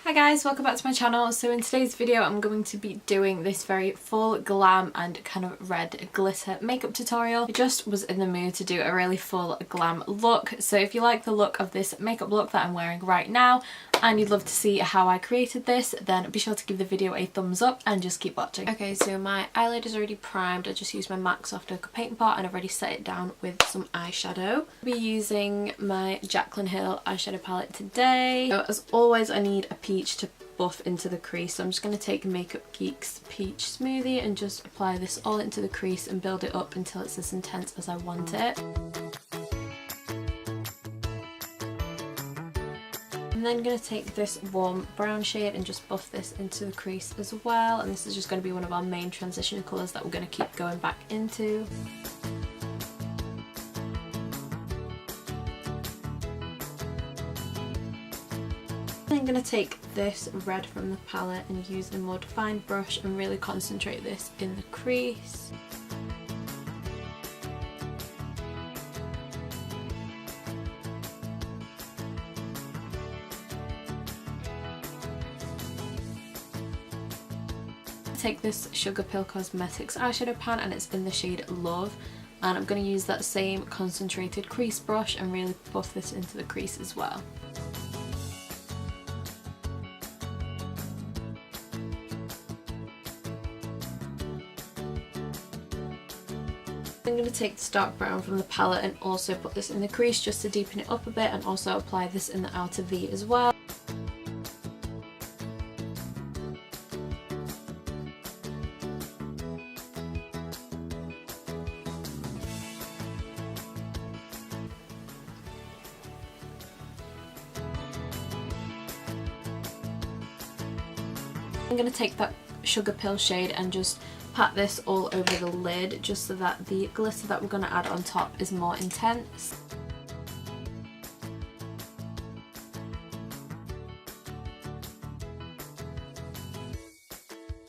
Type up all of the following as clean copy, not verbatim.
Hi guys, welcome back to my channel. So in today's video I'm going to be doing this very full glam and kind of red glitter makeup tutorial. I just was in the mood to do a really full glam look, so if you like the look of this makeup look that I'm wearing right now and you'd love to see how I created this, then be sure to give the video a thumbs up and just keep watching. Okay, so my eyelid is already primed. I just used my MAC Soft Ochre paint pot and I've already set it down with some eyeshadow. I'll be using my Jaclyn eyeshadow palette today. So as always I need a peach to buff into the crease, so I'm just going to take Makeup Geek's peach smoothie and just apply this all into the crease and build it up until it's as intense as I want it. I'm then going to take this warm brown shade and just buff this into the crease as well, and this is just going to be one of our main transition colours that we're going to keep going back into. I'm going to take this red from the palette and use a more defined brush and really concentrate this in the crease. Take this Sugarpill Cosmetics eyeshadow pan and it's in the shade Love, and I'm going to use that same concentrated crease brush and really buff this into the crease as well. I'm going to take this dark brown from the palette and also put this in the crease just to deepen it up a bit, and also apply this in the outer V as well. I'm going to take that Sugarpill shade and just pat this all over the lid just so that the glitter that we're going to add on top is more intense.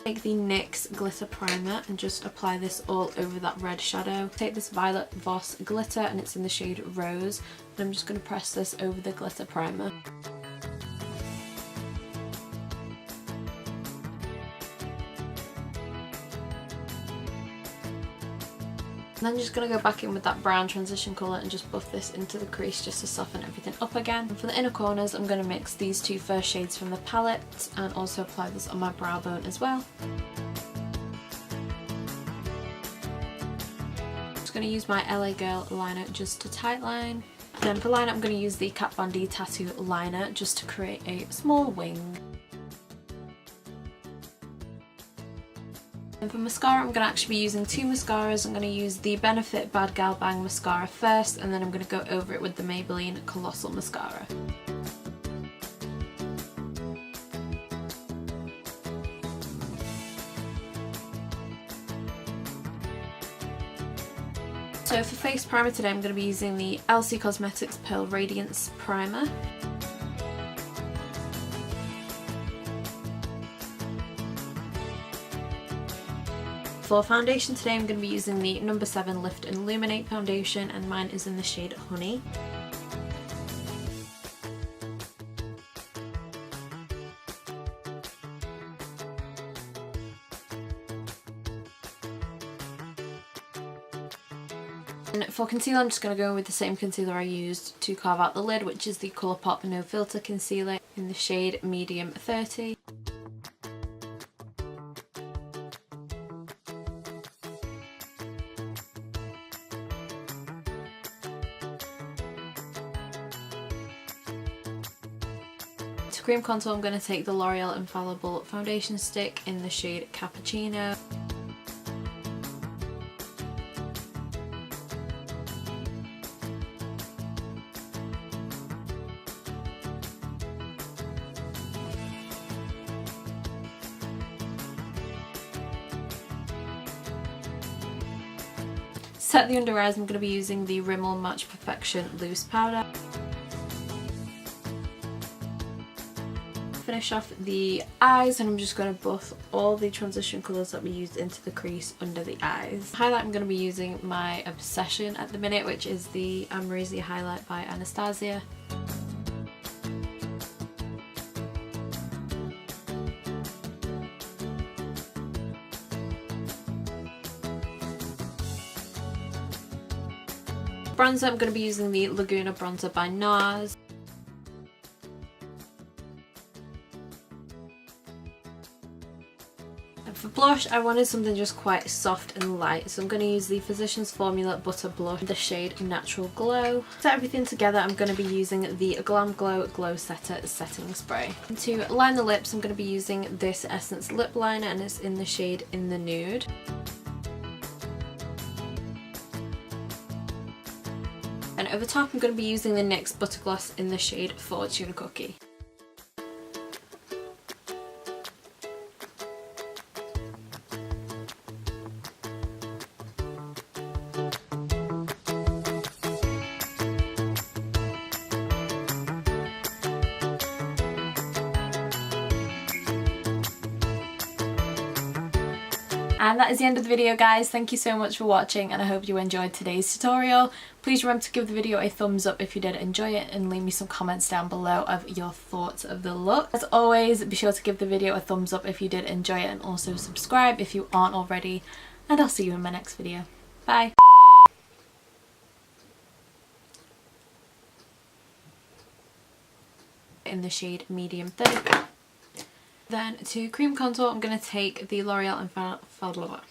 Take the NYX glitter primer and just apply this all over that red shadow. Take this violet Voss glitter and it's in the shade Rose, and I'm just going to press this over the glitter primer. And then just going to go back in with that brown transition colour and just buff this into the crease just to soften everything up again. And for the inner corners I'm going to mix these two first shades from the palette and also apply this on my brow bone as well. Just going to use my LA Girl liner just to tightline. Then for liner I'm going to use the Kat Von D Tattoo liner just to create a small wing. And for mascara I'm going to actually be using two mascaras. I'm going to use the Benefit Bad Gal Bang mascara first, and then I'm going to go over it with the Maybelline Colossal mascara. So for face primer today I'm going to be using the Elcie Cosmetics Pearl Radiance Primer. For foundation today I'm going to be using the No. 7 Lift and Luminate foundation, and mine is in the shade Honey. And for concealer I'm just going to go with the same concealer I used to carve out the lid, which is the Colourpop No Filter Concealer in the shade Medium 30. To cream contour I'm going to take the L'Oreal Infallible foundation stick in the shade Cappuccino. Set the under eyes I'm going to be using the Rimmel Match Perfection Loose Powder. Finish off the eyes, and I'm just going to buff all the transition colours that we used into the crease under the eyes. Highlight I'm going to be using my obsession at the minute, which is the Amrezy highlight by Anastasia. bronzer, I'm going to be using the Laguna bronzer by Nars. For blush, I wanted something just quite soft and light, so I'm going to use the Physicians Formula Butter Blush in the shade Natural Glow. To set everything together, I'm going to be using the Glamglow Glow Setter Setting Spray. And to line the lips, I'm going to be using this Essence Lip Liner, and it's in the shade In the Nude. And over top, I'm going to be using the NYX Butter Gloss in the shade Fortune Cookie. And that is the end of the video, guys. Thank you so much for watching, and I hope you enjoyed today's tutorial. Please remember to give the video a thumbs up if you did enjoy it, and leave me some comments down below of your thoughts of the look. As always, be sure to give the video a thumbs up if you did enjoy it, and also subscribe if you aren't already, and I'll see you in my next video. Bye! In the shade Medium Thick. Then to cream contour, I'm going to take the L'Oreal Infallible.